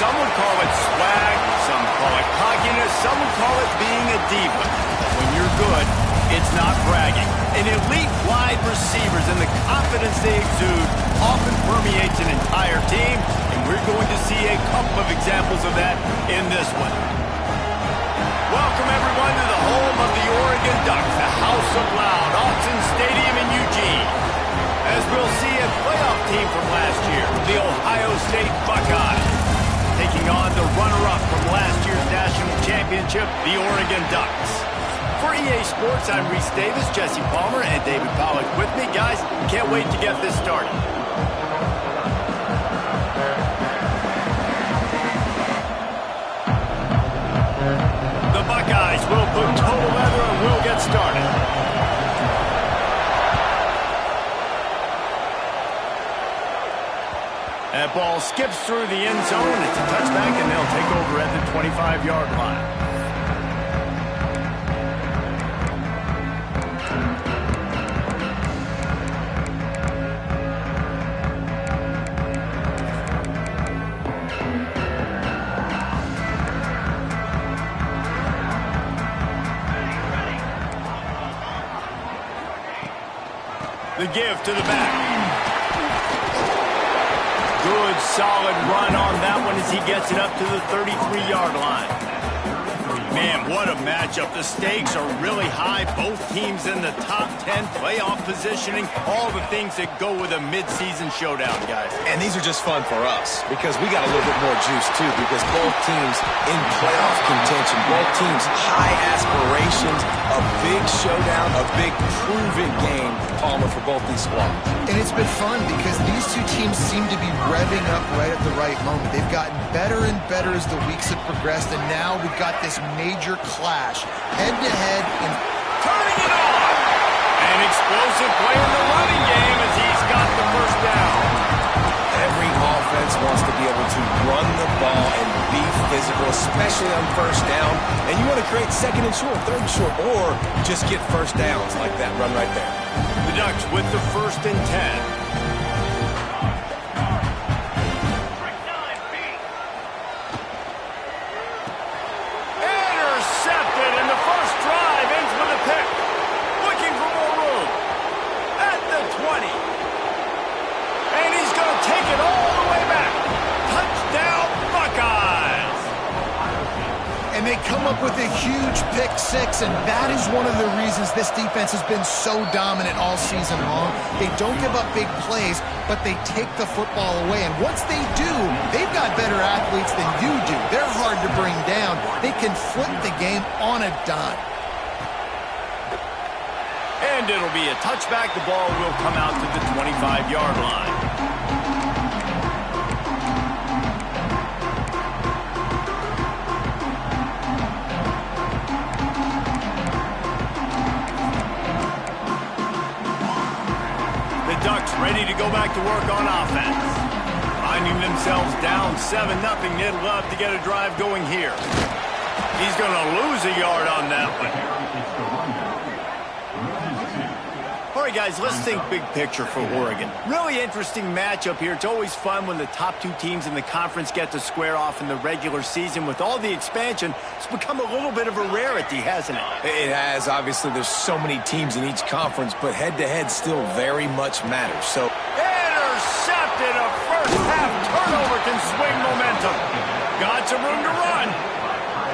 Some would call it swag, some call it cockiness, some would call it being a diva. But when you're good, it's not bragging. An elite wide receivers and the confidence they exude often permeates an entire team, and we're going to see a couple of examples of that in this one. Welcome, everyone, to the home of the Oregon Ducks, the House of Loud, Autzen Stadium in Eugene. As we'll see a playoff team from last year, the Ohio State Buckeyes, taking on the runner-up from last year's national championship, the Oregon Ducks. For EA Sports, I'm Reese Davis, Jesse Palmer, and David Pollack with me. Guys, can't wait to get this started. The Buckeyes will put total leather and we'll get started. That ball skips through the end zone. It's a touchback, and they'll take over at the 25-yard line. The give to the back. Good, solid run on that one as he gets it up to the 33-yard line. Man, what a matchup. The stakes are really high. Both teams in the top 10, playoff positioning, all the things that go with a midseason showdown, guys. And these are just fun for us because we got a little bit more juice, too, because both teams in playoff contention, both teams high aspirations, a big showdown, a big proven game, Palmer, for both these squads. And it's been fun because these two teams seem to be revving up right at the right moment. They've gotten better and better as the weeks have progressed, and now we've got this major clash, head-to-head. And turning it on! An explosive play in the running game as he's got the first down. Every offense wants to be able to run the ball and be physical, especially on first down. And you want to create second and short, third and short, or just get first downs like that run right there. The Ducks with the 1st and 10. Intercepted, and the first drive ends with a pick. Looking for more room. At the 20. And he's going to take it all the way back. Touchdown, Buckeyes. And they come up with a huge pick six, and that is one of the reasons this defense has been so dominant all season long. They don't give up big plays, but they take the football away. And once they do, they've got better athletes than you do. They're hard to bring down. They can flip the game on a dime. And it'll be a touchback. The ball will come out to the 25-yard line. Ducks ready to go back to work on offense. Finding themselves down 7-0. They'd love to get a drive going here. He's going to lose a yard on that one. All right, guys, let's think big picture for Oregon. Really interesting matchup here. It's always fun when the top two teams in the conference get to square off in the regular season. With all the expansion, it's become a little bit of a rarity, hasn't it? It has. Obviously, there's so many teams in each conference, but head-to-head still very much matters. So, intercepted. A first-half turnover can swing momentum. Got some room to run.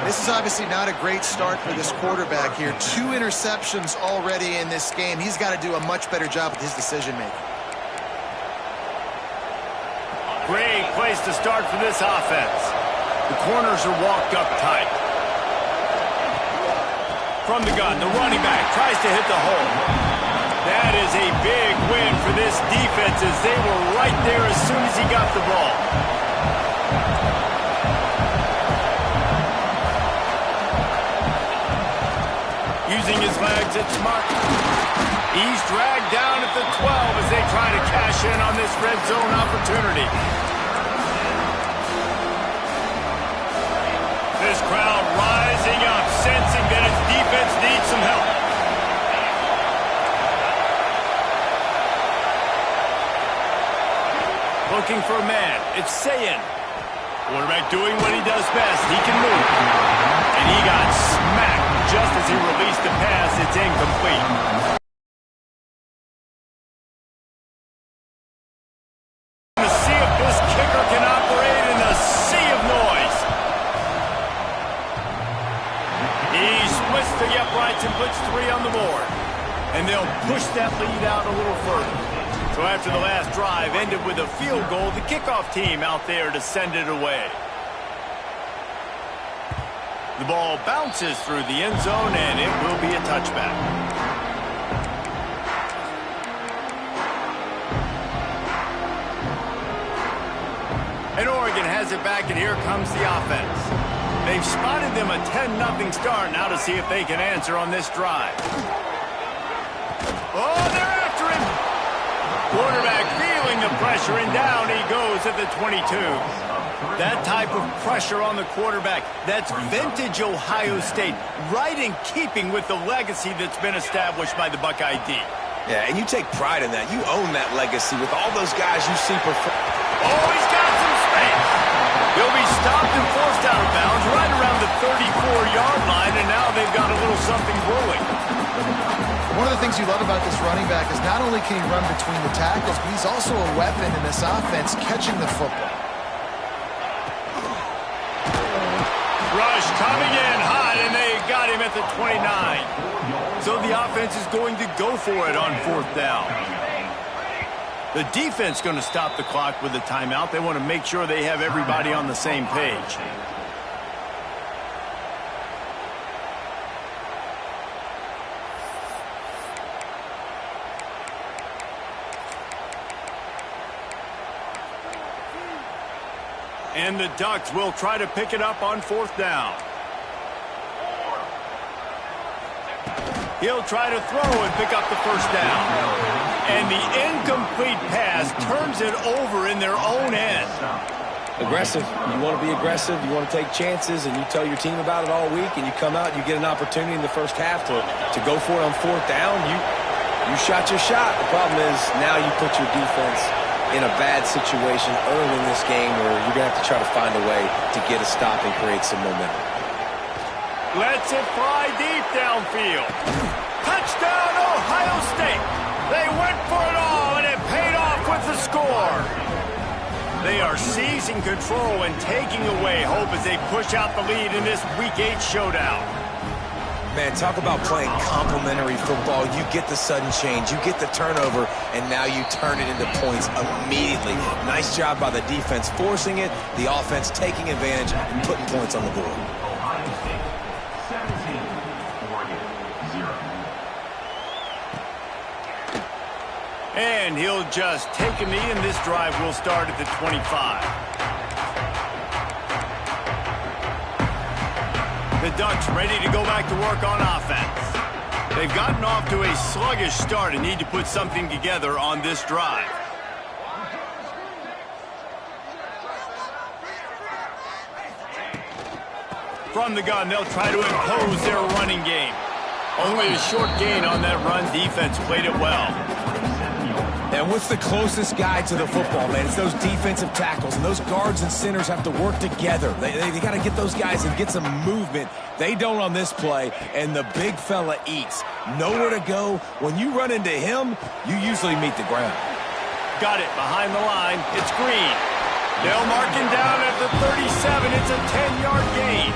This is obviously not a great start for this quarterback here. 2 interceptions already in this game. He's got to do a much better job with his decision-making. Great place to start for this offense. The corners are walked up tight. From the gun, the running back tries to hit the hole. That is a big win for this defense as they were right there as soon as he got the ball. Using his legs, it's smart. He's dragged down at the 12 as they try to cash in on this red zone opportunity. This crowd rising up, sensing that its defense needs some help. Looking for a man. It's Sayin. Quarterback doing what he does best. He can move. And he got smacked just as he released the pass. It's incomplete. Let's see if this kicker can operate in a sea of noise. He splits the uprights and puts 3 on the board. And they'll push that lead out a little further. So after the last drive ended with a field goal, the kickoff team out there to send it away. The ball bounces through the end zone, and it will be a touchback. And Oregon has it back, and here comes the offense. They've spotted them a 10-0 start. Now to see if they can answer on this drive. Oh, they're after him. Quarterback feeling the pressure, and down he goes at the 22. That type of pressure on the quarterback, that's vintage Ohio State, right in keeping with the legacy that's been established by the Buckeye D. Yeah, and you take pride in that. You own that legacy with all those guys you see perform. Oh, he's got some space. He'll be stopped and forced out of bounds right around the 34-yard line, and now they've got a little something brewing. One of the things you love about this running back is not only can he run between the tackles, but he's also a weapon in this offense catching the football. Rush coming in hot, and they got him at the 29. So the offense is going to go for it on 4th down. The defense going to stop the clock with a timeout. They want to make sure they have everybody on the same page. And the Ducks will try to pick it up on 4th down. He'll try to throw and pick up the 1st down. And the incomplete pass turns it over in their own end. Aggressive. You want to be aggressive. You want to take chances, and you tell your team about it all week, and you come out and you get an opportunity in the first half to go for it on 4th down. You shot your shot. The problem is now you put your defense in a bad situation early in this game where you're going to have to try to find a way to get a stop and create some momentum. Lets it fly deep downfield. Touchdown, Ohio State. They went for it all, and it paid off with the score. They are seizing control and taking away hope as they push out the lead in this Week 8 showdown. Man, talk about playing complementary football. You get the sudden change, you get the turnover, and now you turn it into points immediately. Nice job by the defense forcing it, the offense taking advantage and putting points on the board. And he'll just take a knee, and this drive will start at the 25. The Ducks ready to go back to work on offense. They've gotten off to a sluggish start and need to put something together on this drive. From the gun, they'll try to impose their running game. Only a short gain on that run. Defense played it well. And what's the closest guy to the football, man? It's those defensive tackles, and those guards and centers have to work together. They got to get those guys and get some movement. They don't on this play, and the big fella eats. Nowhere to go. When you run into him, you usually meet the ground. Got it behind the line. It's Green. They'll mark him down at the 37. It's a 10-yard gain.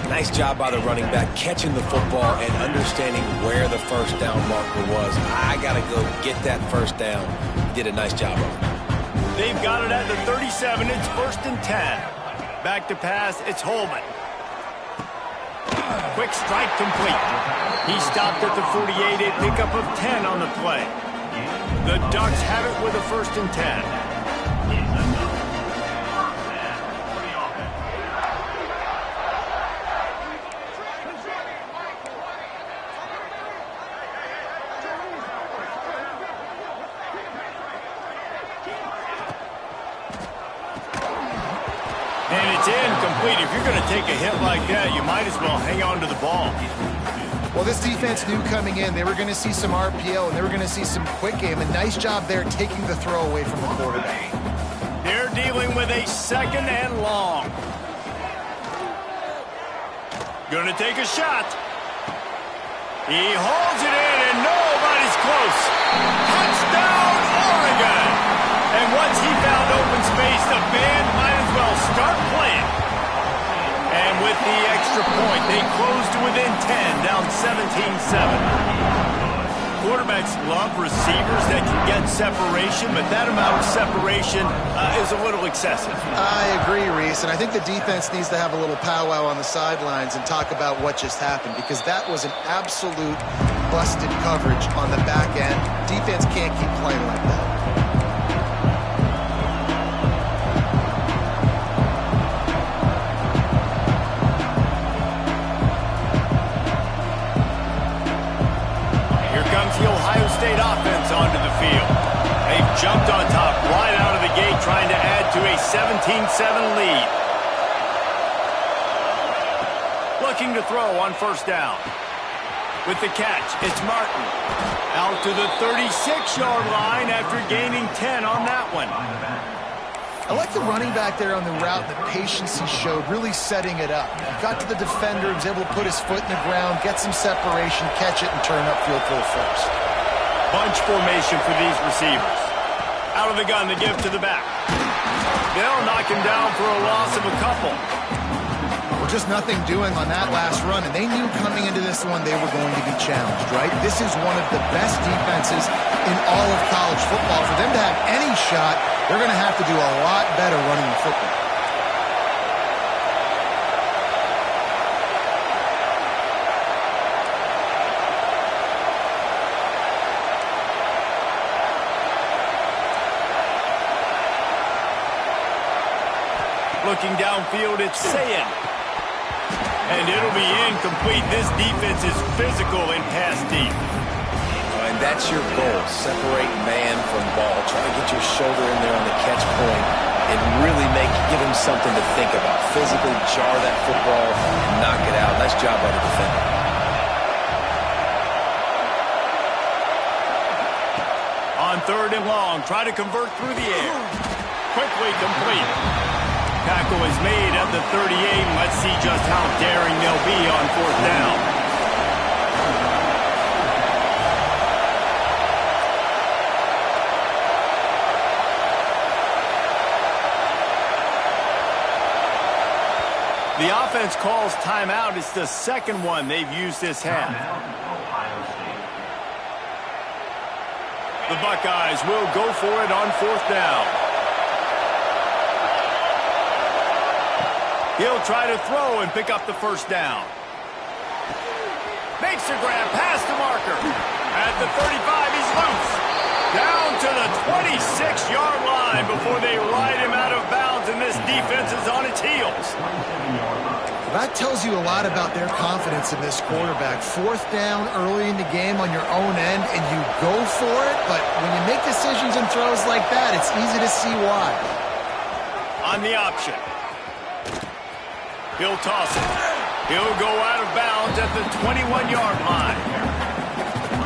Nice job by the running back catching the football and understanding where the 1st down marker was. I got to go get that 1st down. Did a nice job of it. They've got it at the 37. It's 1st and 10. Back to pass. It's Holman. Quick strike complete. He stopped at the 48. A pickup of 10 on the play. The Ducks have it with a 1st and 10. And it's incomplete. If you're going to take a hit like that, you might as well hang on to the ball. Well, this defense knew coming in they were going to see some RPO and they were going to see some quick game. A nice job there taking the throw away from the quarterback. They're dealing with with a 2nd and long. Gonna take a shot. He holds it in, and nobody's close. Touchdown, Oregon! And once he found open space, the band might as well start playing. And with the extra point, they close to within 10, down 17-7. Quarterbacks love receivers that can get separation, but that amount of separation is a little excessive. I agree, Reese, and I think the defense needs to have a little powwow on the sidelines and talk about what just happened, because that was an absolute busted coverage on the back end. Defense can't keep playing like that. The Ohio State offense onto the field. They've jumped on top right out of the gate, trying to add to a 17-7 lead. Looking to throw on 1st down. With the catch, it's Martin. Out to the 36-yard line after gaining 10 on that one. I like the running back there on the route, the patience he showed, really setting it up. He got to the defender, was able to put his foot in the ground, get some separation, catch it, and turn upfield for the first. Bunch formation for these receivers. Out of the gun to give to the back. They'll knock him down for a loss of a couple. Well, just nothing doing on that last run, and they knew coming into this one they were going to be challenged, right? This is one of the best defenses in all of college football. For them to have any shot, they're going to have to do a lot better running the football. Looking downfield, it's Sayin. And it'll be incomplete. This defense is physical and pass deep. And that's your goal. Separate man from ball. Try to get your shoulder in there on the catch point and really give him something to think about. Physically jar that football and knock it out. Nice job by the defender. On 3rd and long, try to convert through the air. Quickly complete. Tackle is made at the 38. Let's see just how daring they'll be on 4th down. The offense calls timeout. It's the 2nd one they've used this half. The Buckeyes will go for it on 4th down. He'll try to throw and pick up the 1st down. Makes a grab past the marker. At the 35, he's loose. Down to the 26-yard line before they ride him out of bounds, and this defense is on its heels. That tells you a lot about their confidence in this quarterback. 4th down early in the game on your own end, and you go for it, but when you make decisions and throws like that, it's easy to see why. On the option. He'll toss it. He'll go out of bounds at the 21-yard line.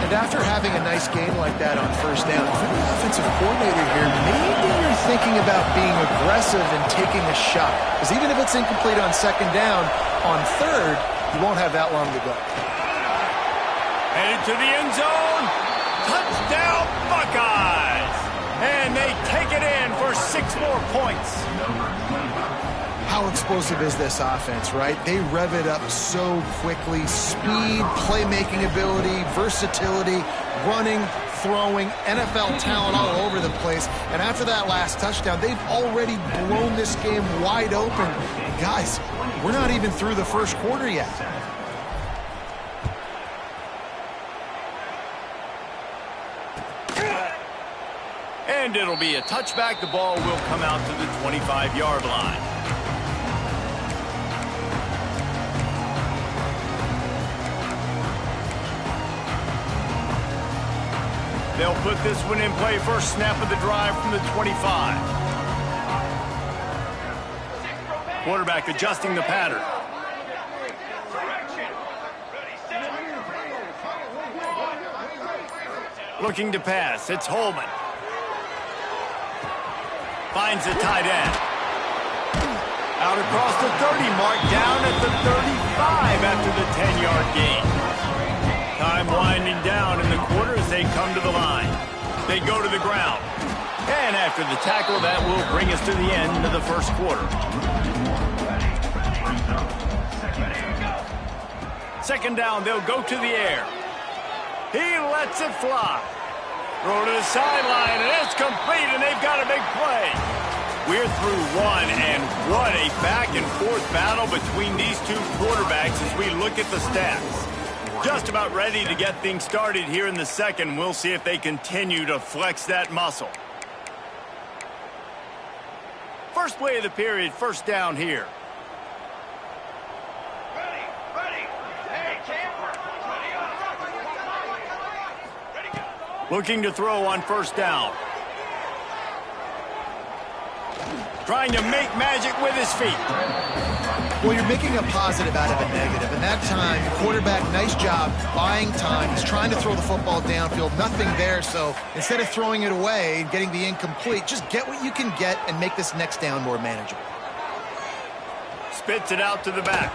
And after having a nice game like that on 1st down, if you're the offensive coordinator here, maybe you're thinking about being aggressive and taking a shot. Because even if it's incomplete on 2nd down, on 3rd, you won't have that long to go. Headed to the end zone. Touchdown, Buckeyes! And they take it in for 6 more points. How explosive is this offense, right? They rev it up so quickly. Speed, playmaking ability, versatility, running, throwing, NFL talent all over the place. And after that last touchdown, they've already blown this game wide open. Guys, we're not even through the 1st quarter yet. And it'll be a touchback. The ball will come out to the 25-yard line. They'll put this one in play. First snap of the drive from the 25. Quarterback adjusting the pattern. Looking to pass. It's Holman. Finds the tight end. Out across the 30 mark, down at the 35 after the 10-yard gain. Time winding down in the quarter as they come to the line. They go to the ground. And after the tackle, that will bring us to the end of the first quarter. Second down, they'll go to the air. He lets it fly. Throw to the sideline, and it's complete, and they've got a big play. We're through one, and what a back-and-forth battle between these two quarterbacks as we look at the stats. Just about ready to get things started here in the second. We'll see if they continue to flex that muscle. First play of the period, first down here. Looking to throw on first down. Trying to make magic with his feet. Well, you're making a positive out of a negative. And that time, the quarterback, nice job, buying time. He's trying to throw the football downfield. Nothing there, so instead of throwing it away and getting the incomplete, just get what you can get and make this next down more manageable. Spits it out to the back.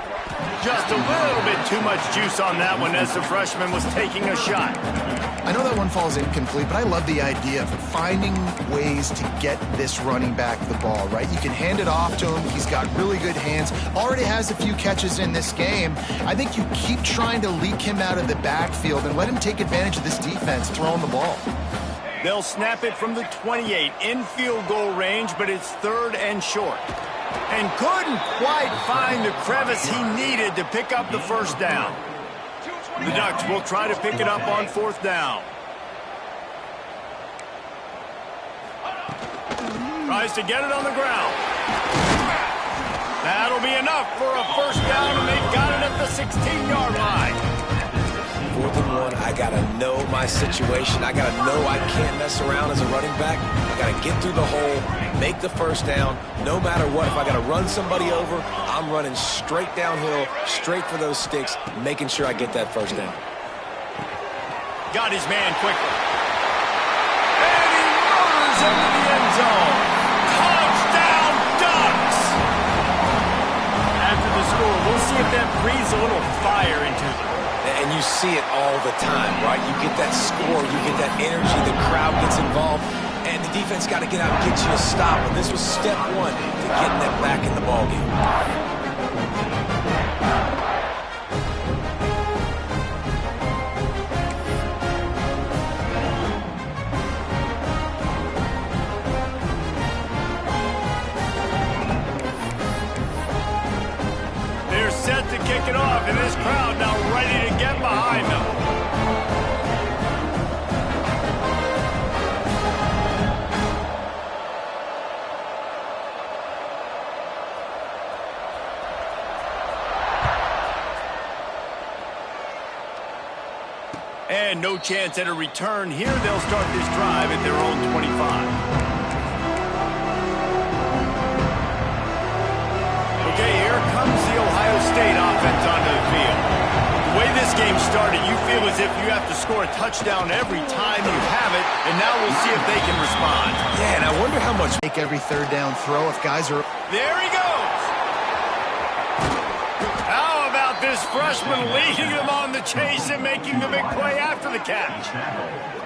Just a little bit too much juice on that one as the freshman was taking a shot. I know that one falls incomplete, but I love the idea of finding ways to get this running back the ball, right? You can hand it off to him. He's got really good hands. Already has a few catches in this game. I think you keep trying to leak him out of the backfield and let him take advantage of this defense throwing the ball. They'll snap it from the 28 in field goal range, but it's third and short. And couldn't quite find the crevice he needed to pick up the first down. The Ducks will try to pick it up on fourth down. Tries to get it on the ground. That'll be enough for a first down, and they've got it at the 16-yard line. 4th and 1, I got to know my situation. I got to know I can't mess around as a running back. I got to get through the hole, make the first down. No matter what, if I got to run somebody over, I'm running straight downhill, straight for those sticks, making sure I get that first down. Got his man quickly. And he motors into the end zone. Touchdown, Ducks! After the score, we'll see if that breathes a little fire into them. And you see it all the time, right? You get that score, you get that energy, the crowd gets involved, and the defense got to get out and get you a stop. And this was step one to getting them back in the ballgame. They're set to kick it off, and this crowd now ready to get behind them. And no chance at a return here. They'll start this drive at their own 25. Okay, here comes the Ohio State offense onto the field. The way this game started, you feel as if you have to score a touchdown every time you have it, and now we'll see if they can respond. Yeah, and I wonder how much... Make every third down throw if guys are... There he goes! How about this freshman leading them on the chase and making the big play after the catch?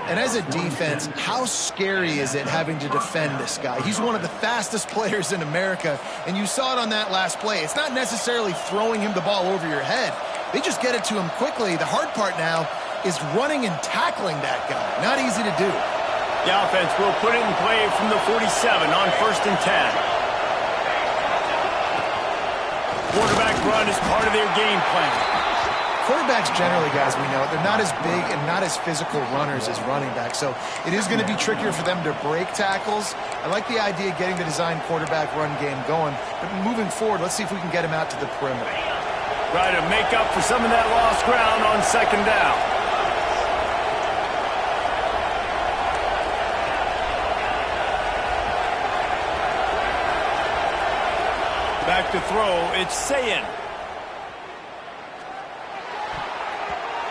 And as a defense, how scary is it having to defend this guy? He's one of the fastest players in America, and you saw it on that last play. It's not necessarily throwing him the ball over your head. They just get it to him quickly. The hard part now is running and tackling that guy. Not easy to do. The offense will put it in play from the 47 on 1st and 10. Quarterback run is part of their game plan. Quarterbacks generally, guys, we know, they're not as big and not as physical runners as running backs, so it is going to be trickier for them to break tackles. I like the idea of getting the design quarterback run game going, but moving forward, let's see if we can get him out to the perimeter. Try to make up for some of that lost ground on second down. Back to throw, it's Sayin.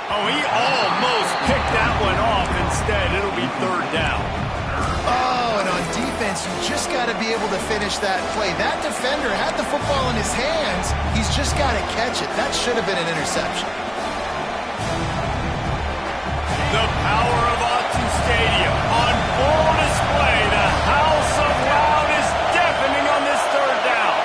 Oh, he almost picked that one off. Instead, it'll be third down. Oh, and on defense, you just got to be able to finish that play. That defender had the football in his hands. He's just got to catch it. That should have been an interception. The power of Autzen Stadium on full display. The house of loud is deafening on this third down.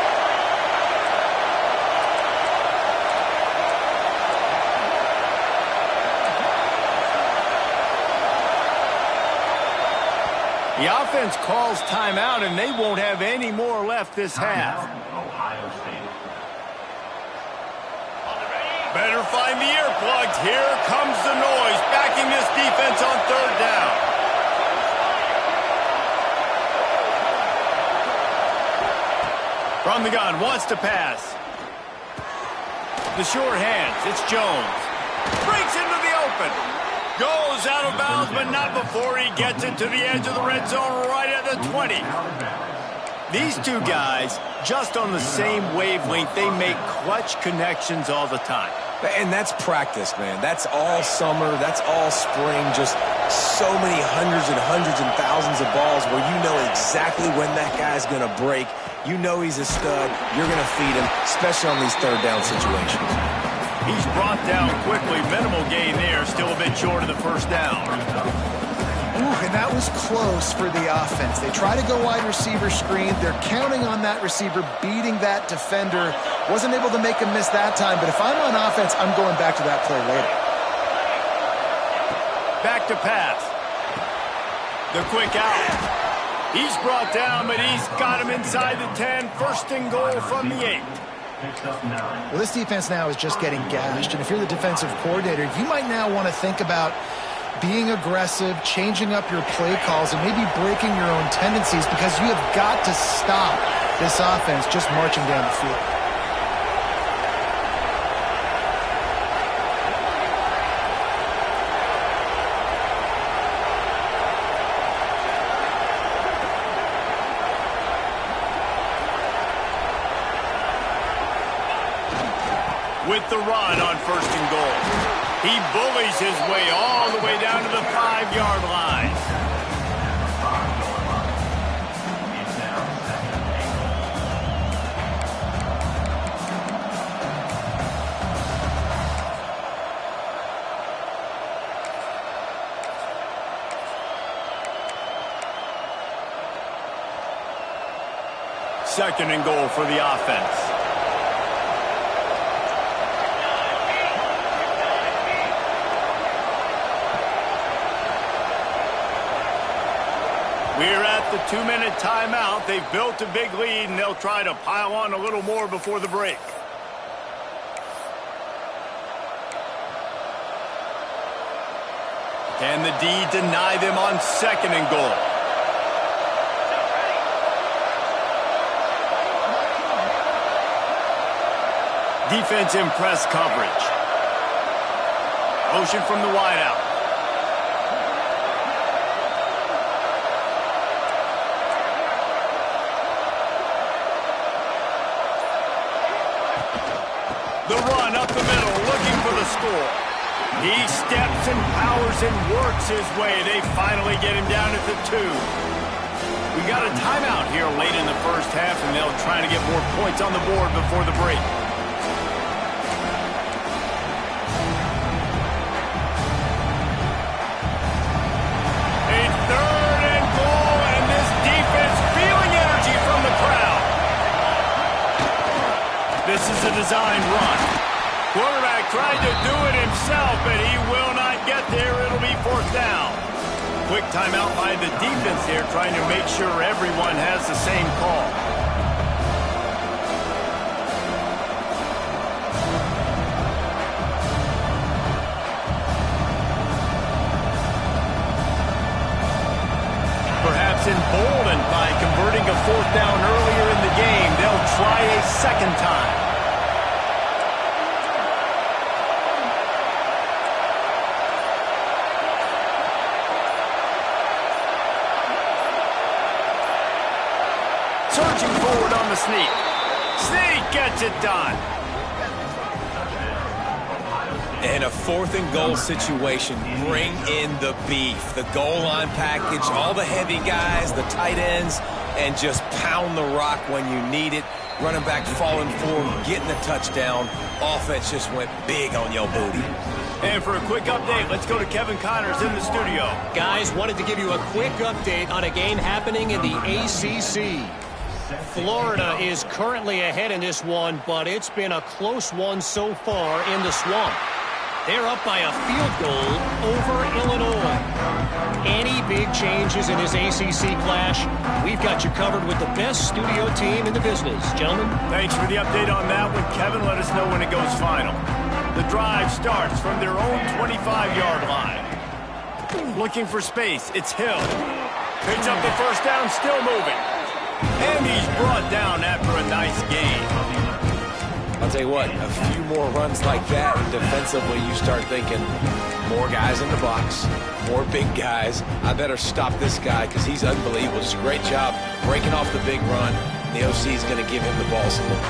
The offense calls timeout, and they won't have any more left this half. Better find the earplugs. Here comes the noise, backing this defense on third down. From the gun, wants to pass. The short hands, it's Jones. Breaks into the open. Goes out of bounds, but not before he gets it to the edge of the red zone right at the 20. These two guys, just on the same wavelength, they make clutch connections all the time. And that's practice, man. That's all summer. That's all spring. Just so many hundreds and thousands of balls where you know exactly when that guy's going to break. You know he's a stud. You're going to feed him, especially on these third down situations. He's brought down quickly. Minimal gain there. Still a bit short of the first down. Ooh, and that was close for the offense. They try to go wide receiver screen. They're counting on that receiver beating that defender. Wasn't able to make him miss that time, but if I'm on offense, I'm going back to that play later. Back to pass. The quick out. He's brought down, but he's got him inside the 10. First and goal from the 8. Well, this defense now is just getting gashed, and if you're the defensive coordinator, you might now want to think about being aggressive, changing up your play calls, and maybe breaking your own tendencies, because you have got to stop this offense just marching down the field. With the run on first and goal. He bullies his way all the way down to the 5-yard line. Second and goal for the offense. We're at the 2-minute timeout. They've built a big lead, and they'll try to pile on a little more before the break. Can the D deny them on second and goal? Defense in press coverage. Motion from the wideout. The run up the middle, looking for the score. He steps and powers and works his way. They finally get him down at the 2. We got a timeout here late in the first half, and they'll try to get more points on the board before the break. A third and goal, and this defense feeling energy from the crowd. This is a designed run. Quarterback tried to do it himself, but he will not get there. It'll be fourth down. Quick timeout by the defense here, trying to make sure everyone has the same call. Perhaps emboldened by converting a fourth down earlier in the game, they'll try a second time. Surging forward on the sneak. Sneak gets it done. In a fourth and goal situation, bring in the beef. The goal line package, all the heavy guys, the tight ends, and just pound the rock when you need it. Running back falling forward, getting the touchdown. Offense just went big on your booty. And for a quick update, let's go to Kevin Connors in the studio. Guys, wanted to give you a quick update on a game happening in the ACC. Florida is currently ahead in this one, but it's been a close one so far in the Swamp. They're up by a field goal over Illinois. Any big changes in this ACC clash, we've got you covered with the best studio team in the business. Gentlemen. Thanks for the update on that one, Kevin. Let us know when it goes final. The drive starts from their own 25-yard line. Looking for space. It's Hill. Picks up the first down, still moving. And he's brought down after a nice gain. I'll tell you what, a few more runs like that, and defensively you start thinking, more guys in the box, more big guys. I better stop this guy because he's unbelievable. Just a great job breaking off the big run. The OC is going to give him the ball some more.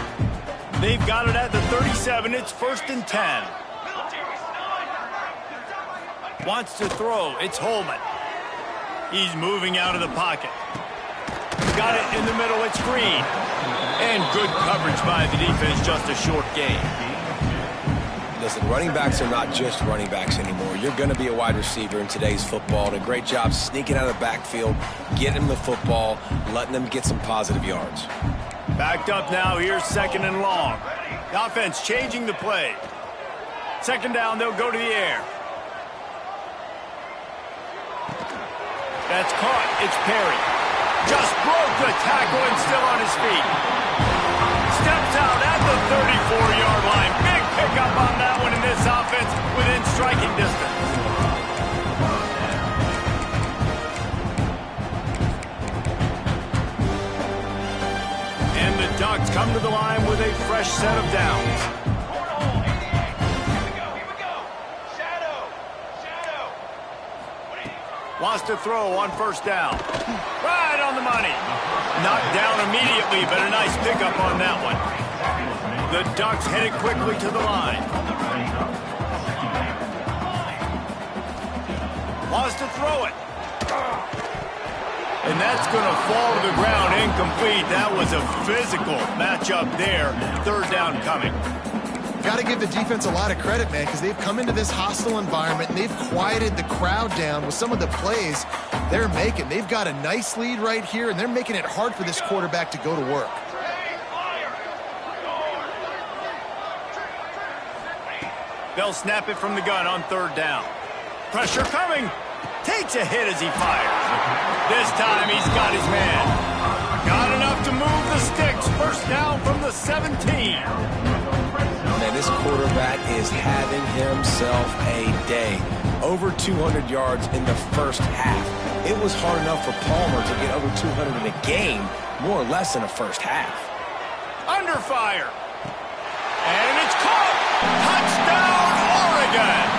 They've got it at the 37. It's 1st and 10. Wants to throw. It's Holman. He's moving out of the pocket. Got it in the middle. It's Green. And good coverage by the defense, just a short gain. Listen, running backs are not just running backs anymore. You're going to be a wide receiver in today's football. And a great job sneaking out of the backfield, getting them the football, letting them get some positive yards. Backed up now. Here's 2nd and long. The offense changing the play. 2nd down, they'll go to the air. That's caught. It's Perry. Just broke the tackle and still on his feet. Steps out at the 34-yard line. Big pickup on that one in this offense within striking distance. And the Ducks come to the line with a fresh set of downs. Wants to throw on 1st down. Right on the money. Knocked down immediately, but a nice pickup on that one. The Ducks headed quickly to the line. Wants to throw it. And that's going to fall to the ground incomplete. That was a physical matchup there. 3rd down coming. Got to give the defense a lot of credit, man, because they've come into this hostile environment and they've quieted the crowd down with some of the plays they're making. They've got a nice lead right here, and they're making it hard for this quarterback to go to work. They'll snap it from the gun on 3rd down. Pressure coming. Takes a hit as he fires. This time he's got his man. Got enough to move the sticks. 1st down from the 17. Man, this quarterback is having himself a day. Over 200 yards in the 1st half. It was hard enough for Palmer to get over 200 in a game, more or less in a 1st half. Under fire. And it's caught. Touchdown, Oregon.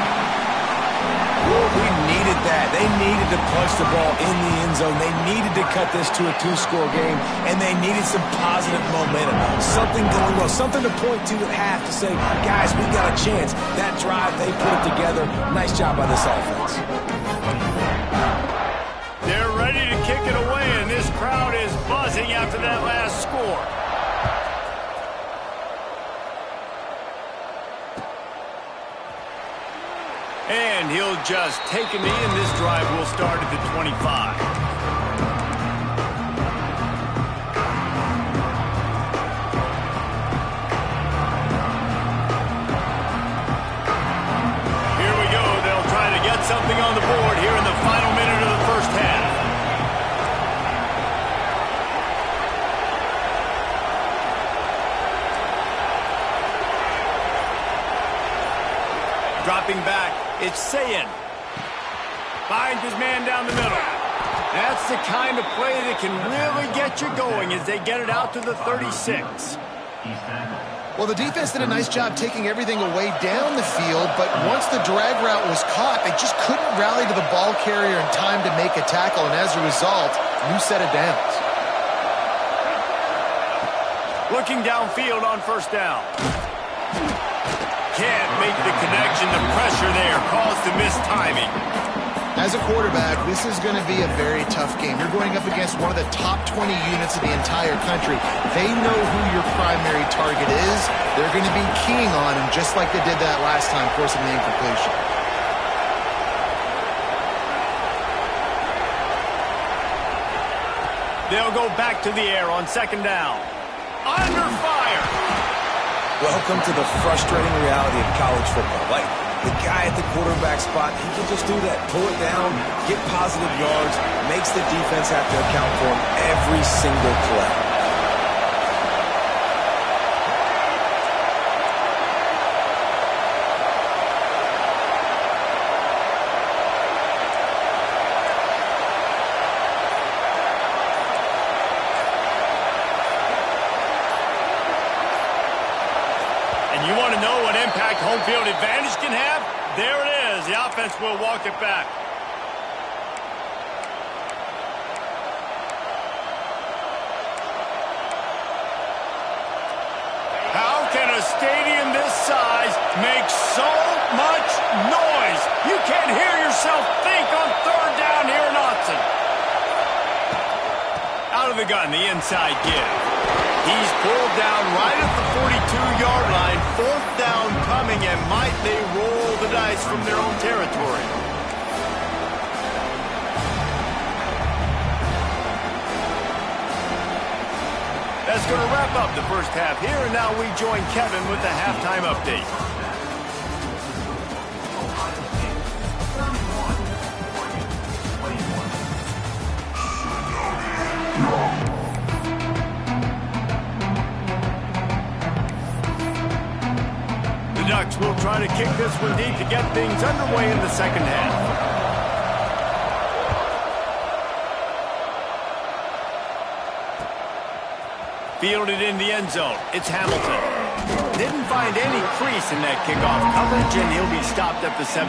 We needed that. They needed to punch the ball in the end zone. They needed to cut this to a 2-score game, and they needed some positive momentum. Something going well, something to point to at half to say, guys, we got a chance. That drive, they put it together. Nice job by this offense. They're ready to kick it away, and this crowd is buzzing after that last score. And he'll just take a knee, and this drive will start at the 25. Here we go. They'll try to get something on the board here in the final minute of the 1st half. Dropping back. It's Sayin. Finds his man down the middle. That's the kind of play that can really get you going as they get it out to the 36. Well, the defense did a nice job taking everything away down the field, but once the drag route was caught, they just couldn't rally to the ball carrier in time to make a tackle, and as a result, new set of downs. Looking downfield on 1st down. Can't make the connection. The pressure there caused the missed timing. As a quarterback, this is going to be a very tough game. You're going up against one of the top 20 units of the entire country. They know who your primary target is. They're going to be keying on him just like they did that last time, forcing the incompletion. They'll go back to the air on second down. Under fire! Welcome to the frustrating reality of college football. Like, the guy at the quarterback spot, he can just do that. Pull it down, get positive yards, makes the defense have to account for him every single play. And you want to know what impact home field advantage can have? There it is. The offense will walk it back. How can a stadium this size make so much noise? You can't hear yourself think on third down here in Autzen. Out of the gun, the inside give. He's pulled down right at the 42-yard line. Fourth down coming, and might they roll the dice from their own territory? That's going to wrap up the first half here, and now we join Kevin with the halftime update. The Ducks will try to kick this one deep to get things underway in the second half. Fielded in the end zone. It's Hamilton. Didn't find any crease in that kickoff coverage, and he'll be stopped at the 17.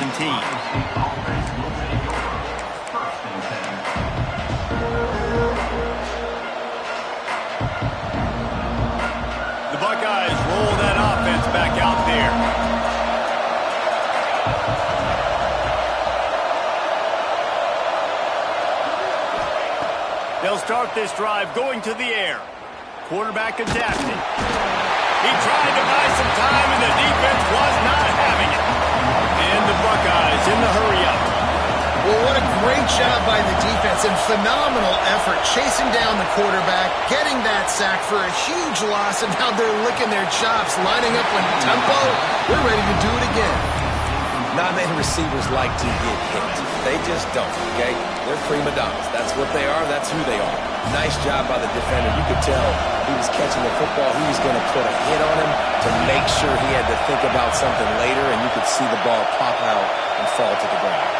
The Buckeyes roll that offense back out there. They'll start this drive going to the air. Quarterback adapted. He tried to buy some time, and the defense was not having it. And the Buckeyes in the hurry-up. Well, what a great job by the defense and phenomenal effort chasing down the quarterback, getting that sack for a huge loss, and now they're licking their chops, lining up with tempo. We're ready to do it again. Not many receivers like to get hit. They just don't, okay? They're prima donnas. That's what they are. That's who they are. Nice job by the defender. You could tell he was catching the football. He was going to put a hit on him to make sure he had to think about something later, and you could see the ball pop out and fall to the ground.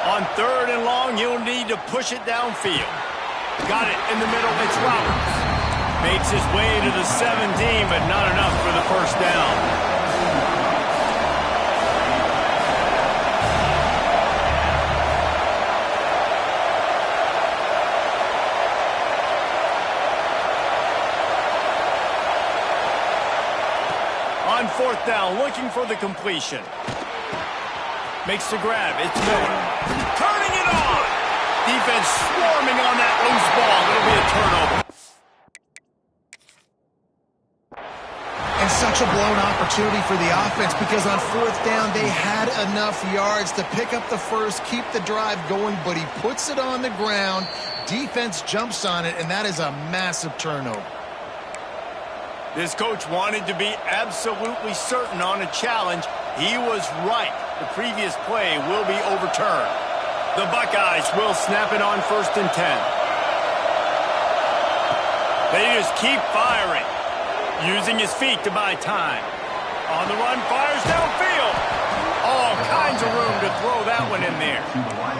On third and long, you'll need to push it downfield. Got it in the middle. It's Roberts. Makes his way to the 17, but not enough for the first down. On fourth down, looking for the completion. Makes the grab. It's Miller. Turning it on. Defense swarming on that loose ball. It'll be a turnover. And such a blown opportunity for the offense because on fourth down, they had enough yards to pick up the first, keep the drive going, but he puts it on the ground. Defense jumps on it, and that is a massive turnover. This coach wanted to be absolutely certain on a challenge. He was right. The previous play will be overturned. The Buckeyes will snap it on 1st and 10. They just keep firing. Using his feet to buy time. On the run, fires downfield. All kinds of room to throw that one in there.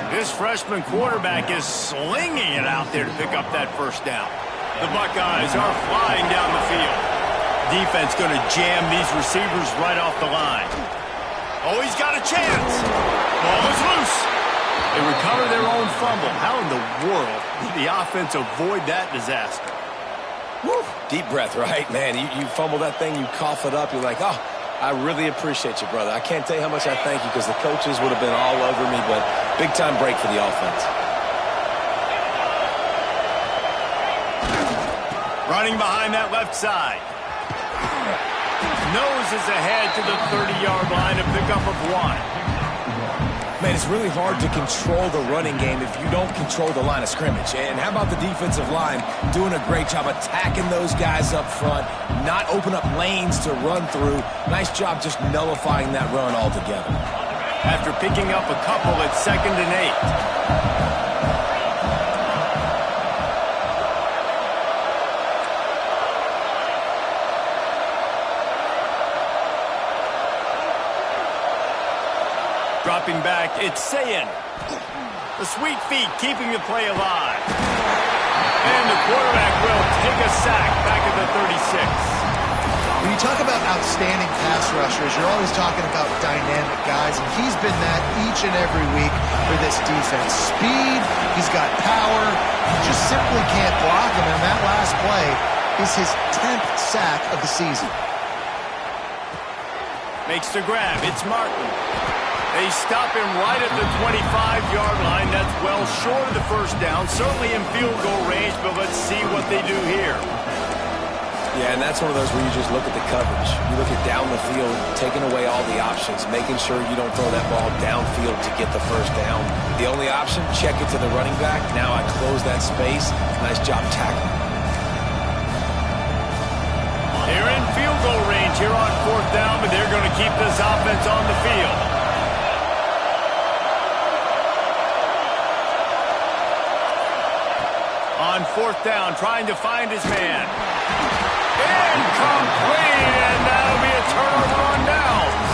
This freshman quarterback is slinging it out there to pick up that first down. The Buckeyes are flying down the field. Defense going to jam these receivers right off the line. Oh, he's got a chance. Ball is loose. They recover their own fumble. How in the world did the offense avoid that disaster? Woo. Deep breath, right? Man, you fumble that thing, you cough it up, you're like, oh, I really appreciate you, brother. I can't tell you how much I thank you because the coaches would have been all over me, but big-time break for the offense. Running behind that left side. Noses ahead to the 30-yard line, a pickup of 1. Man, it's really hard to control the running game if you don't control the line of scrimmage. And how about the defensive line doing a great job attacking those guys up front, not open up lanes to run through. Nice job just nullifying that run altogether. After picking up a couple, it's 2nd and 8. Dropping back, it's Sayin. The sweet feet keeping the play alive. And the quarterback will take a sack back at the 36. When you talk about outstanding pass rushers, you're always talking about dynamic guys, and he's been that each and every week for this defense. Speed, he's got power, you just simply can't block him, and that last play is his 10th sack of the season. Makes the grab, it's Martin. They stop him right at the 25-yard line. That's well short of the first down, certainly in field goal range, but let's see what they do here. Yeah, and that's one of those where you just look at the coverage. You look at down the field, taking away all the options, making sure you don't throw that ball downfield to get the first down. The only option, check it to the running back. Now I close that space. Nice job tackling. They're in field goal range here on 4th down, but they're going to keep this offense on the field. On 4th down, trying to find his man. Incomplete, and that'll be a turnover on downs.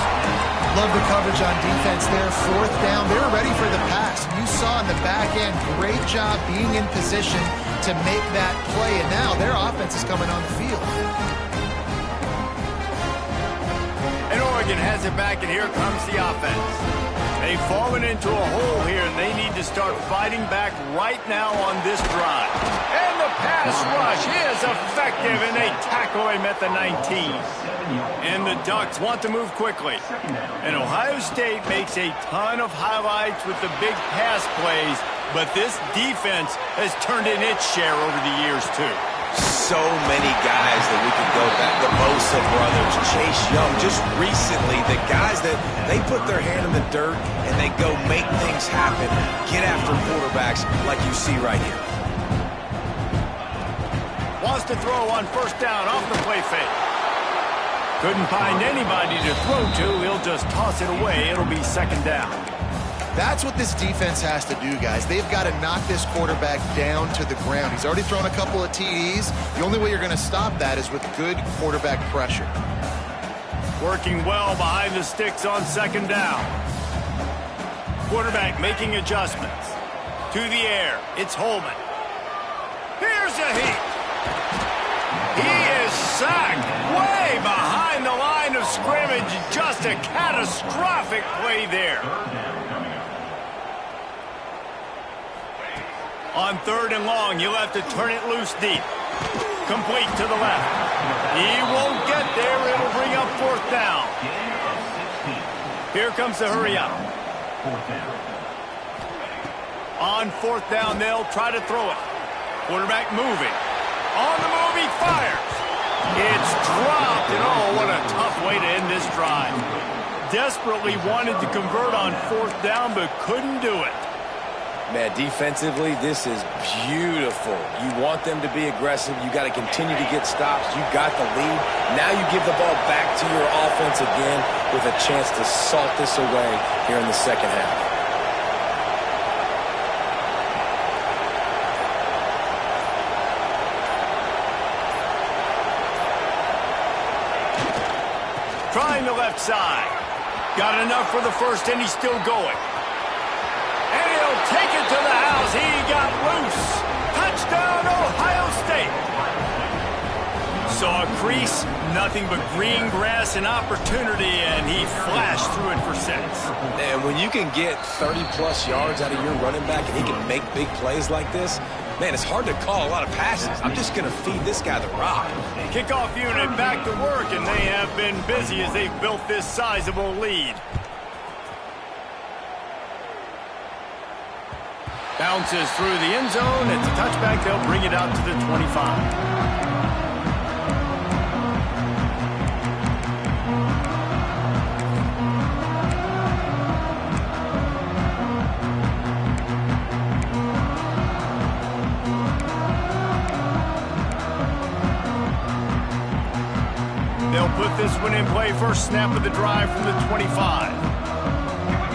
Love the coverage on defense there. 4th down, they were ready for the pass. You saw in the back end, great job being in position to make that play, and now their offense is coming on the field. And Oregon has it back, and here comes the offense. They've fallen into a hole here, and they need to start fighting back right now on this drive. And the pass rush is effective, and they tackle him at the 19. And the Ducks want to move quickly. And Ohio State makes a ton of highlights with the big pass plays, but this defense has turned in its share over the years, too. So many guys that we could go back. The Bosa brothers, Chase Young. Just recently, the guys that they put their hand in the dirt and they go make things happen, get after quarterbacks like you see right here. Wants to throw on 1st down off the play fake. Couldn't find anybody to throw to. He'll just toss it away. It'll be 2nd down. That's what this defense has to do, guys. They've got to knock this quarterback down to the ground. He's already thrown a couple of TDs. The only way you're going to stop that is with good quarterback pressure. Working well behind the sticks on 2nd down. Quarterback making adjustments. To the air, it's Holman. Here's a heat. He is sacked way behind the line of scrimmage. Just a catastrophic play there. On 3rd and long, you'll have to turn it loose deep. Complete to the left. He won't get there. It'll bring up 4th down. Here comes the hurry up. On 4th down, they'll try to throw it. Quarterback moving. On the move, he fires. It's dropped, and oh, what a tough way to end this drive. Desperately wanted to convert on 4th down, but couldn't do it. Man, defensively, this is beautiful. You want them to be aggressive. You got to continue to get stops. You got the lead. Now you give the ball back to your offense again with a chance to salt this away here in the 2nd half. Trying the left side. Got enough for the first, and he's still going. And he'll take it to the house. He got loose. Touchdown, Ohio State. Saw a crease, nothing but green grass and opportunity, and he flashed through it for 6. And when you can get 30-plus yards out of your running back and he can make big plays like this, Man, it's hard to call a lot of passes. I'm just going to feed this guy the rock. Kickoff unit back to work, and they have been busy as they've built this sizable lead. Bounces through the end zone. It's a touchback. They'll bring it out to the 25. They'll put this one in play. First snap of the drive from the 25. Here we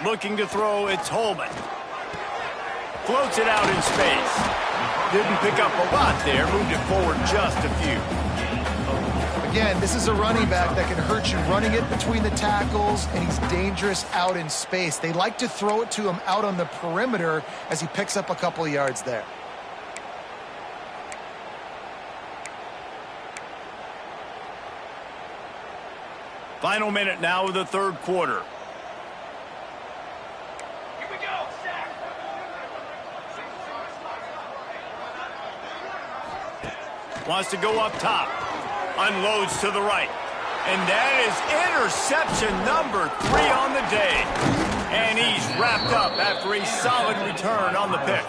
go. Looking to throw, it's Holman. Floats it out in space. Didn't pick up a lot there. Moved it forward just a few. Again, this is a running back that can hurt you running it between the tackles, and he's dangerous out in space. They like to throw it to him out on the perimeter as he picks up a couple of yards there. Final minute now of the third quarter. Here we go. Wants to go up top. Unloads to the right. And that is interception number 3 on the day. And he's wrapped up after a solid return on the pick.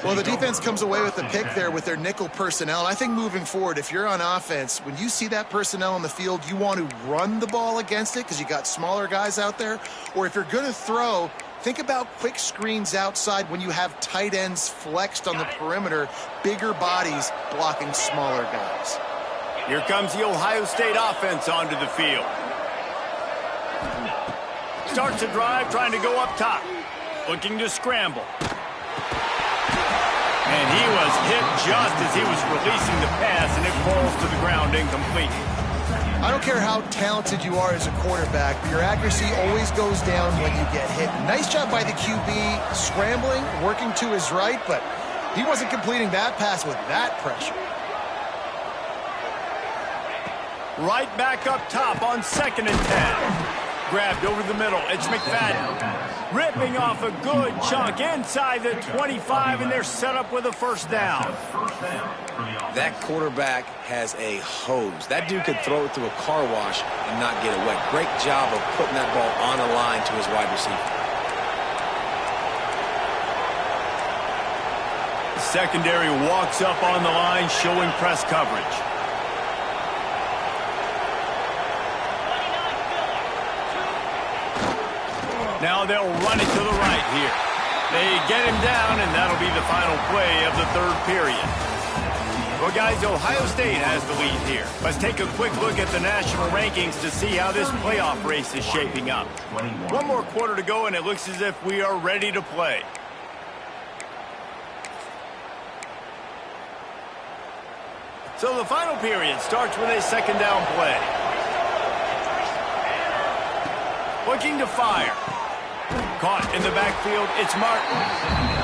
Well, the defense comes away with the pick there with their nickel personnel. And I think moving forward, if you're on offense, when you see that personnel on the field, you want to run the ball against it because you got smaller guys out there. Or if you're going to throw, think about quick screens outside when you have tight ends flexed on the perimeter, bigger bodies blocking smaller guys. Here comes the Ohio State offense onto the field. Starts a drive trying to go up top. Looking to scramble. And he was hit just as he was releasing the pass, and it falls to the ground incomplete. I don't care how talented you are as a quarterback, but your accuracy always goes down when you get hit. Nice job by the QB scrambling, working to his right, but he wasn't completing that pass with that pressure. Right back up top on 2nd and 10. Grabbed over the middle. It's McFadden. Ripping off a good chunk inside the 25, and they're set up with a first down. That quarterback has a hose. That dude could throw it through a car wash and not get it wet. Great job of putting that ball on a line to his wide receiver. Secondary walks up on the line, showing press coverage. Now they'll run it to the right here. They get him down, and that'll be the final play of the third period. Well, guys, Ohio State has the lead here. Let's take a quick look at the national rankings to see how this playoff race is shaping up. One more quarter to go, and it looks as if we are ready to play. So the final period starts with a second down play. Looking to fire. Caught in the backfield, it's Martin.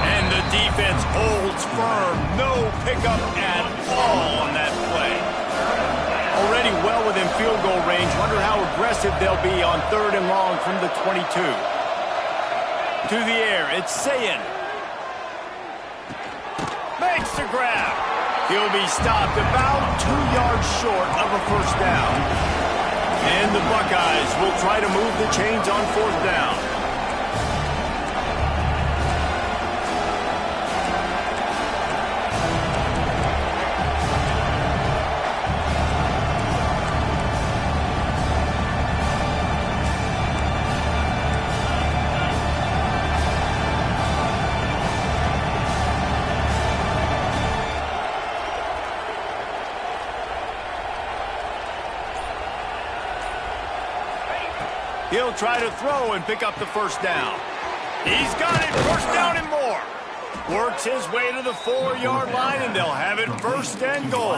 And the defense holds firm. No pickup at all on that play. Already well within field goal range. Wonder how aggressive they'll be on 3rd and long from the 22. To the air, it's Sayin. Makes the grab. He'll be stopped about 2 yards short of a first down. And the Buckeyes will try to move the chains on 4th down. He'll try to throw and pick up the first down. He's got it, first down and more. Works his way to the 4-yard line, and they'll have it 1st and goal.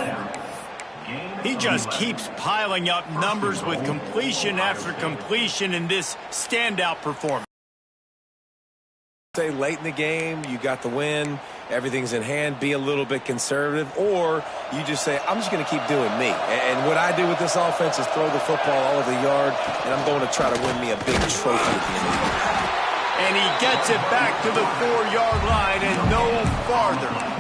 He just keeps piling up numbers with completion after completion in this standout performance. Late in the game, you got the win. everything's in hand, be a little bit conservative, or you just say, I'm just going to keep doing me. And what I do with this offense is throw the football all over the yard, and I'm going to try to win me a big trophy at the end of the year. And he gets it back to the 4-yard line and no farther.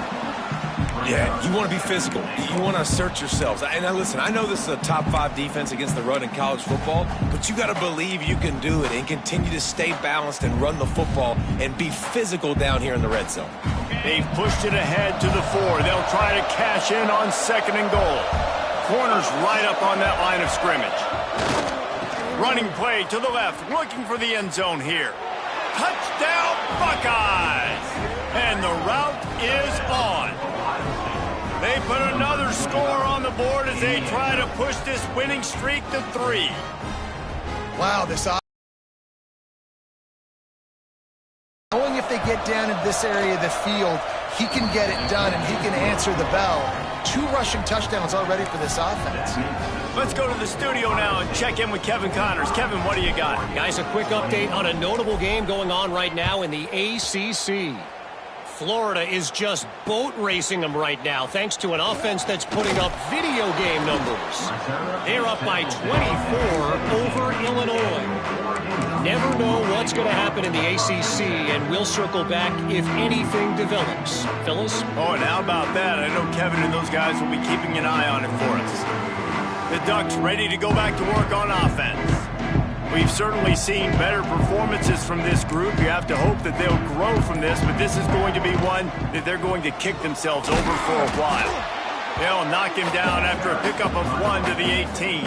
Yeah, you want to be physical. You want to assert yourselves. And now listen, I know this is a top 5 defense against the run in college football, but you got to believe you can do it and continue to stay balanced and run the football and be physical down here in the red zone. They've pushed it ahead to the 4. They'll try to cash in on 2nd and goal. Corner's right up on that line of scrimmage. Running play to the left, looking for the end zone here. Touchdown, Buckeyes! And the route is on. They put another score on the board as they try to push this winning streak to 3. Wow, this knowing if they get down in this area of the field, he can get it done and he can answer the bell. 2 rushing touchdowns already for this offense. Let's go to the studio now and check in with Kevin Connors. Kevin, what do you got? Guys, a quick update on a notable game going on right now in the ACC. Florida is just boat racing them right now, thanks to an offense that's putting up video game numbers. They're up by 24 over Illinois. Never know what's going to happen in the ACC, and we'll circle back if anything develops. Phyllis? Oh, and how about that? I know Kevin and those guys will be keeping an eye on it for us. The Ducks ready to go back to work on offense. We've certainly seen better performances from this group. You have to hope that they'll grow from this, but this is going to be one that they're going to kick themselves over for a while. They'll knock him down after a pickup of 1 to the 18.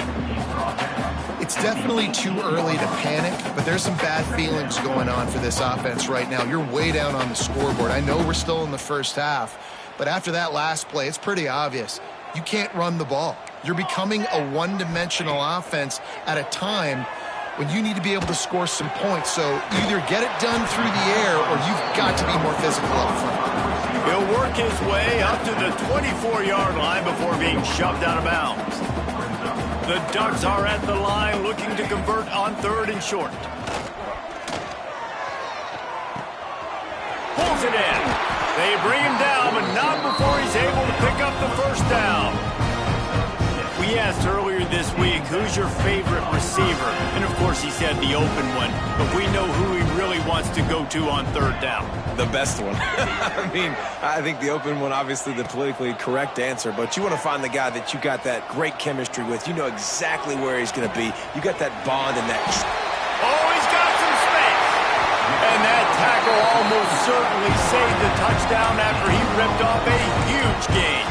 It's definitely too early to panic, but there's some bad feelings going on for this offense right now. You're way down on the scoreboard. I know we're still in the first half, but after that last play, it's pretty obvious. You can't run the ball. You're becoming a one-dimensional offense at a time when you need to be able to score some points. So either get it done through the air or you've got to be more physical up front. He'll work his way up to the 24-yard line before being shoved out of bounds. The Ducks are at the line looking to convert on 3rd and short. Pulls it in. They bring him down, but not before he's able to pick up the first down. We asked earlier this week, who's your favorite receiver? And, of course, he said the open one. But we know who he really wants to go to on 3rd down. The best one. I mean, I think the open one, obviously the politically correct answer, but you want to find the guy that you got that great chemistry with. You know exactly where he's going to be. You got that bond and that... Oh, he's got some space. And that tackle almost certainly saved the touchdown after he ripped off a huge gain.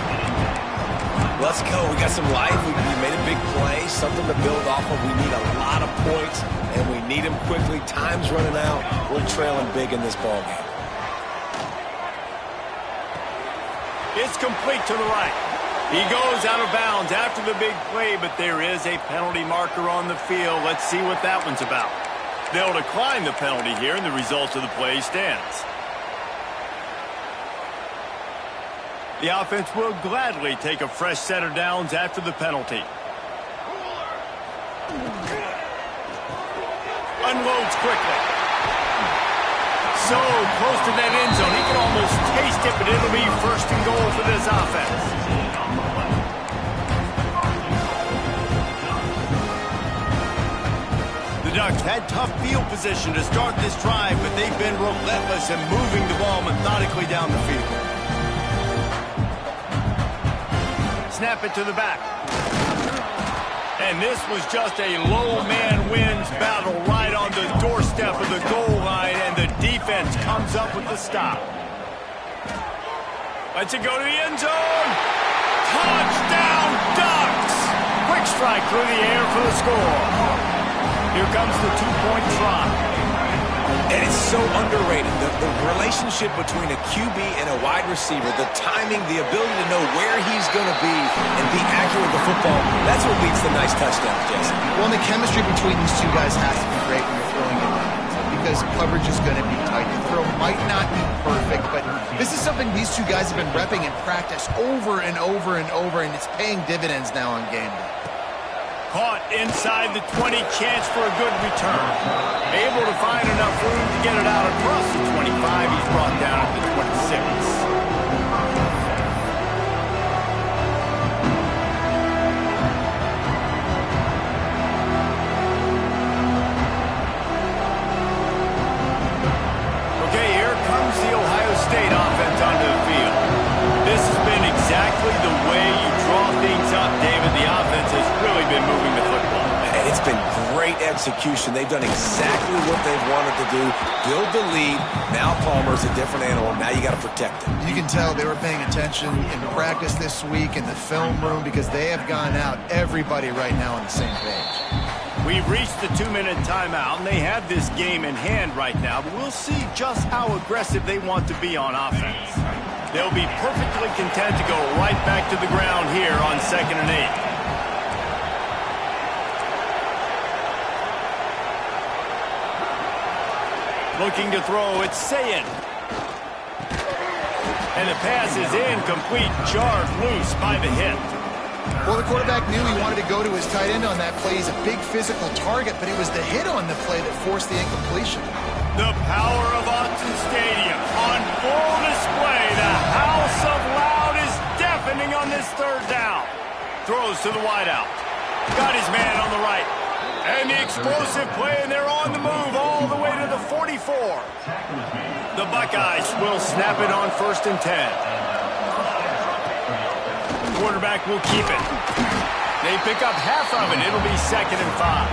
Let's go. We got some life. We made a big play, something to build off of. We need a lot of points, and we need them quickly. Time's running out. We're trailing big in this ballgame. It's complete to the right. He goes out of bounds after the big play, but there is a penalty marker on the field. Let's see what that one's about. They'll decline the penalty here, and the result of the play stands. The offense will gladly take a fresh set of downs after the penalty. Unloads quickly. So close to that end zone. He can almost taste it, but it'll be 1st and goal for this offense. The Ducks had tough field position to start this drive, but they've been relentless in moving the ball methodically down the field. Snap it to the back. And this was just a low man wins battle right on the doorstep of the goal line, and the defense comes up with the stop. Lets it go to the end zone. Touchdown, Ducks! Quick strike through the air for the score. Here comes the 2-point try. And it's so underrated. The relationship between a QB and a wide receiver, the timing, the ability to know where he's going to be and be accurate with the football, that's what leads to nice touchdowns, Jesse. Well, and the chemistry between these two guys has to be great when you're throwing it because coverage is going to be tight. The throw might not be perfect, but this is something these two guys have been repping in practice over and over and over, and it's paying dividends now on game day. Caught inside the 20, chance for a good return. Able to find enough room to get it out across the 25. He's brought down at the 26. It's been great execution. They've done exactly what they've wanted to do. Build the lead. Now Palmer's a different animal. Now you got to protect him. You can tell they were paying attention in practice this week in the film room because they have gone out, everybody right now on the same page. We've reached the 2-minute timeout, and they have this game in hand right now, but we'll see just how aggressive they want to be on offense. They'll be perfectly content to go right back to the ground here on 2nd and 8. Looking to throw, it's Sayin. And the pass is incomplete, jarred loose by the hit. Well, the quarterback knew he wanted to go to his tight end on that play. He's a big physical target, but it was the hit on the play that forced the incompletion. The power of Autzen Stadium on full display. The house of loud is deafening on this 3rd down. Throws to the wideout. Got his man on the right. And the explosive play, and they're on the move all the way to the 44. The Buckeyes will snap it on 1st and 10. Quarterback will keep it. They pick up half of it. It'll be 2nd and 5.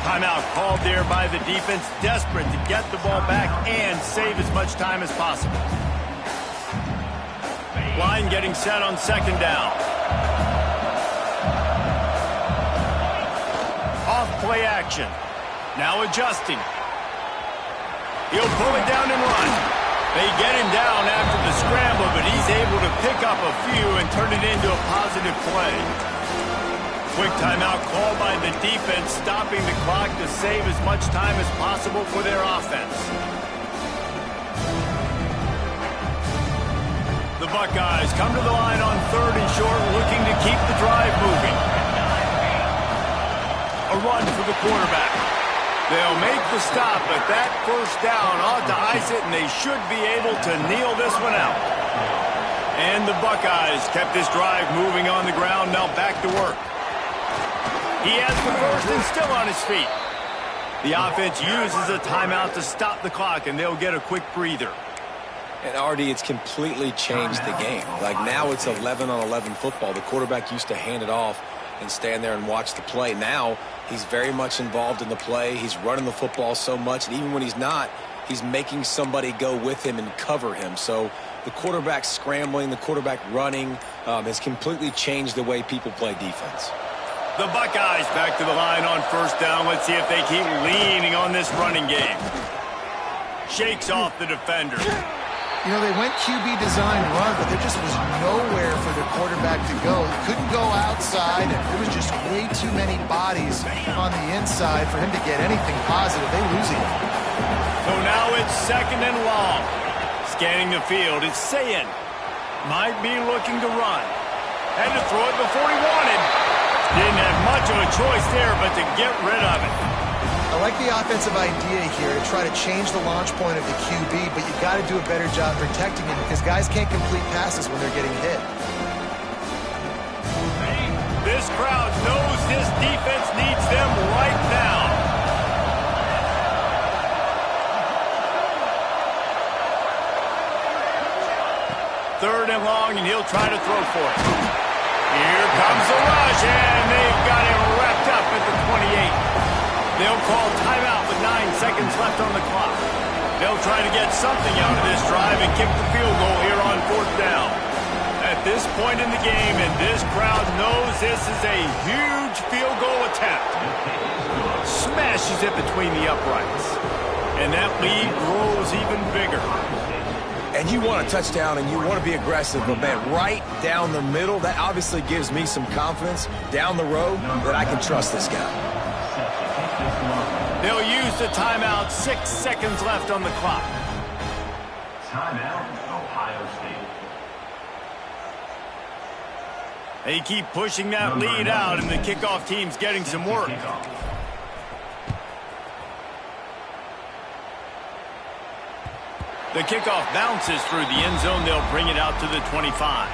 Timeout called there by the defense, desperate to get the ball back and save as much time as possible. Line getting set on 2nd down. Off-play action. Now adjusting. He'll pull it down and run. They get him down after the scramble, but he's able to pick up a few and turn it into a positive play. Quick timeout called by the defense, stopping the clock to save as much time as possible for their offense. The Buckeyes come to the line on 3rd and short, looking to keep the drive moving. A run for the quarterback. They'll make the stop, but that 1st down ought to ice it, and they should be able to kneel this one out. And the Buckeyes kept this drive moving on the ground, now back to work. He has the 1st and still on his feet. The offense uses a timeout to stop the clock, and they'll get a quick breather. And RD, it's completely changed the game. Like now it's 11-on-11 football. The quarterback used to hand it off and stand there and watch the play. Now he's very much involved in the play. He's running the football so much, and even when he's not, he's making somebody go with him and cover him. So the quarterback scrambling, the quarterback running has completely changed the way people play defense. The Buckeyes back to the line on 1st down. Let's see if they keep leaning on this running game. Shakes off the defender. You know, they went QB design run, but there just was nowhere for the quarterback to go. He couldn't go outside, and there was just way too many bodies on the inside for him to get anything positive. They lose it. So now it's 2nd and long. Scanning the field, it's Sayin. Might be looking to run. Had to throw it before he wanted. Didn't have much of a choice there, but to get rid of it. I like the offensive idea here to try to change the launch point of the QB, but you got to do a better job protecting him because guys can't complete passes when they're getting hit. This crowd knows this defense needs them right now. Third and long, and he'll try to throw for it. Here comes the rush, and they've got him wrapped up at the 28. They'll call timeout with 9 seconds left on the clock. They'll try to get something out of this drive and kick the field goal here on 4th down. At this point in the game, and this crowd knows this is a huge field goal attempt. Smashes it between the uprights. And that lead grows even bigger. And you want a touchdown and you want to be aggressive, but man, right down the middle, that obviously gives me some confidence down the road that I can trust this guy. They'll use the timeout. 6 seconds left on the clock. Timeout, Ohio State. They keep pushing that lead out, and the kickoff team's getting some work. The kickoff bounces through the end zone. They'll bring it out to the 25.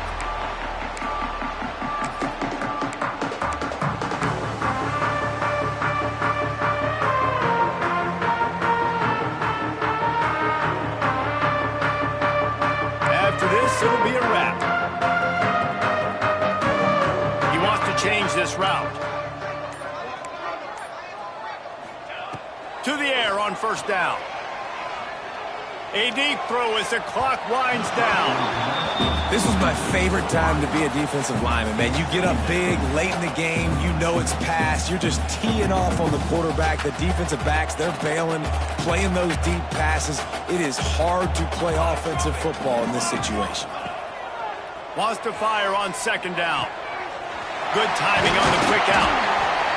After this, it'll be a wrap. He wants to change this route. to the air on first down. A deep throw as the clock winds down. This was my favorite time to be a defensive lineman, man. You get up big, late in the game, you know it's past. You're just teeing off on the quarterback. The defensive backs, they're bailing, playing those deep passes. It is hard to play offensive football in this situation. Wants to fire on second down. Good timing on the quick out.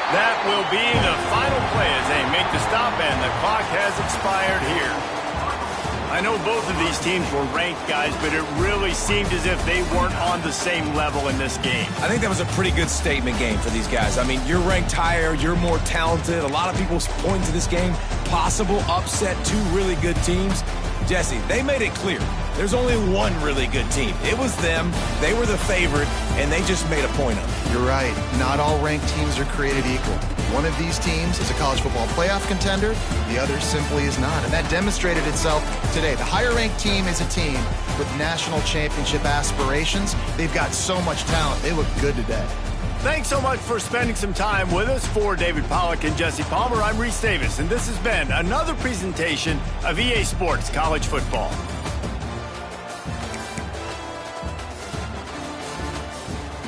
That will be the final play as they make the stop, and the clock has expired here. I know both of these teams were ranked, guys, but it really seemed as if they weren't on the same level in this game. I think that was a pretty good statement game for these guys. I mean, you're ranked higher, you're more talented. A lot of people point to this game, possible upset, two really good teams. Jesse, they made it clear. There's only one really good team. It was them. They were the favorite, and they just made a point of it. You're right. Not all ranked teams are created equal. One of these teams is a college football playoff contender. The other simply is not. And that demonstrated itself today. The higher-ranked team is a team with national championship aspirations. They've got so much talent. They look good today. Thanks so much for spending some time with us. For David Pollack and Jesse Palmer, I'm Reese Davis, and this has been another presentation of EA Sports College Football.